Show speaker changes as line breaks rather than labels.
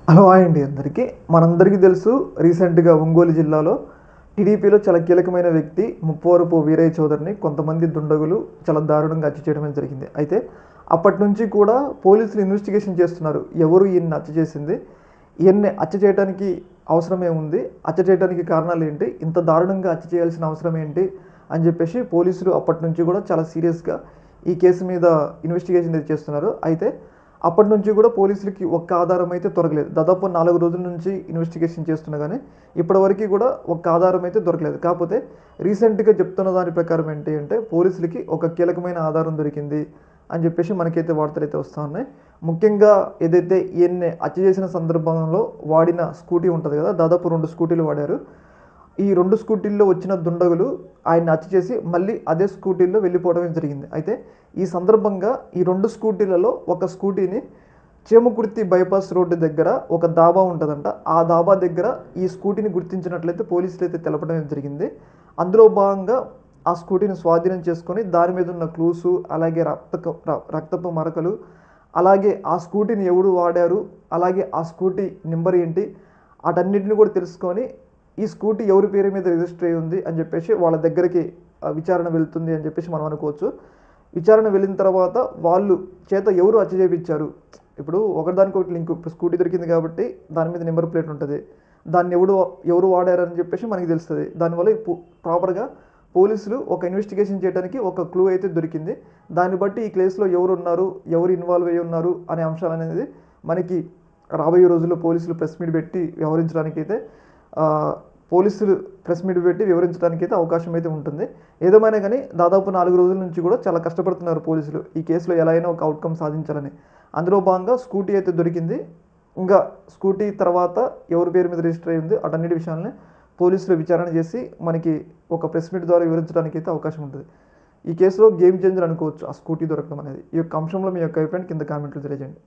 Hello hi అండి అందరికీ. మనందరికీ తెలుసు రీసెంట్‌గా ఒంగోలు జిల్లాలో టీడీపీలో చాలా కీలకమైన వ్యక్తి ముప్పవరపు వీరయ్య చౌదరిని కొంతమంది దుండగులు చాలా దారుణంగా హత్య చేయడం జరిగింది. అయితే అప్పటి నుంచి కూడా పోలీసులు ఇన్వెస్టిగేషన్ చేస్తున్నారు. ఎవరు ఈయన్ని హత్య చేసింది? ఈయన్ని హత్య చేయడానికి అవసరం ఏముంది? హత్య చేయడానికి కారణాలు ఏంటి? ఇంత దారుణంగా హత్య చేయాల్సిన అవసరం ఏంటి? అని చెప్పేసి పోలీసులు అప్పటి నుంచి కూడా చాలా సీరియస్‌గా ఈ కేసు మీద ఇన్వెస్టిగేషన్ చేస్తున్నారు. అయితే అప్పటి నుంచి కూడా పోలీసులకి ఒక్క ఆధారం అయితే దొరకలేదు. దాదాపు 4 రోజుల నుంచి ఇన్వెస్టిగేషన్ చేస్తున్నా కానీ ఇప్పటివరకు కూడా ఒక్క ఆధారం అయితే దొరకలేదు. కాకపోతే రీసెంట్‌గా చెప్తున్న దాని ప్రకారం ఏంటి అంటే పోలీసులకి ఒక కీలకమైన ఆధారం దొరికింది అని చెప్పేసి మనకైతే వార్తలు అయితే వస్తూ ఉన్నాయి. ముఖ్యంగా ఏదైతే ఈయన్ని హత్య చేసిన సందర్భంలో వాడిన స్కూటీ ఉంటుంది కదా, దాదాపు 2 స్కూటీలు వాడారు. ఈ 2 స్కూటీల్లో వచ్చిన దుండగులు ఆయన్ని హత్య చేసి మళ్ళీ అదే స్కూటీల్లో వెళ్ళిపోవడమే జరిగింది. అయితే ఈ సందర్భంగా ఈ 2 స్కూటీలలో ఒక స్కూటీని చేమకుర్తి బైపాస్ రోడ్డు దగ్గర ఒక దాబా ఉంటుందంట. ఆ దాబా దగ్గర ఈ స్కూటీని గుర్తించినట్లయితే పోలీసులు అయితే తెలపడం జరిగింది. అందులో భాగంగా ఆ స్కూటీని స్వాధీనం చేసుకొని దాని మీద ఉన్న క్లూసు, అలాగే రక్తపు మరకలు, అలాగే ఆ స్కూటీని ఎవరు వాడారు, అలాగే ఆ స్కూటీ నెంబర్ ఏంటి, వాటన్నిటిని కూడా తెలుసుకొని ఈ స్కూటీ ఎవరి పేరు మీద రిజిస్టర్ అయ్యి ఉంది అని చెప్పేసి వాళ్ళ దగ్గరికి విచారణ వెళ్తుంది అని చెప్పేసి మనం అనుకోవచ్చు. విచారణ వెళ్ళిన తర్వాత వాళ్ళు చేత ఎవరు హత్య చేయించారు, ఇప్పుడు ఒకదానికొకటి లింక్, స్కూటీ దొరికింది కాబట్టి దాని మీద నెంబర్ ప్లేట్ ఉంటుంది, దాన్ని ఎవరు వాడారని చెప్పేసి మనకి తెలుస్తుంది. దానివల్ల ప్రాపర్గా పోలీసులు ఒక ఇన్వెస్టిగేషన్ చేయడానికి ఒక క్లూ అయితే దొరికింది. దాన్ని బట్టి ఈ కేసులో ఎవరు ఉన్నారు, ఎవరు ఇన్వాల్వ్ అయ్యి ఉన్నారు అనే అంశాలు అనేది మనకి రాబోయే రోజుల్లో పోలీసులు ప్రెస్ మీట్ పెట్టి వివరించడానికైతే వివరించడానికి అయితే అవకాశం అయితే ఉంటుంది. ఏదేమైనా కానీ దాదాపు 4 రోజుల నుంచి కూడా చాలా కష్టపడుతున్నారు పోలీసులు ఈ కేసులో ఎలా అయినా ఒక అవుట్కమ్ సాధించాలని. అందులో భాగంగా స్కూటీ అయితే దొరికింది. ఇంకా స్కూటీ తర్వాత ఎవరి పేరు మీద రిజిస్టర్ అయ్యింది అటన్నిటి విషయాలని పోలీసులు విచారణ చేసి మనకి ఒక ప్రెస్ మీట్ ద్వారా వివరించడానికి అయితే అవకాశం ఉంటుంది. ఈ కేసులో గేమ్ చేంజర్ అనుకోవచ్చు ఆ స్కూటీ దొరకడం అనేది. ఈ యొక్క అంశంలో మీ యొక్క అభిప్రాయం కింద కామెంట్లు తెలియజేయండి.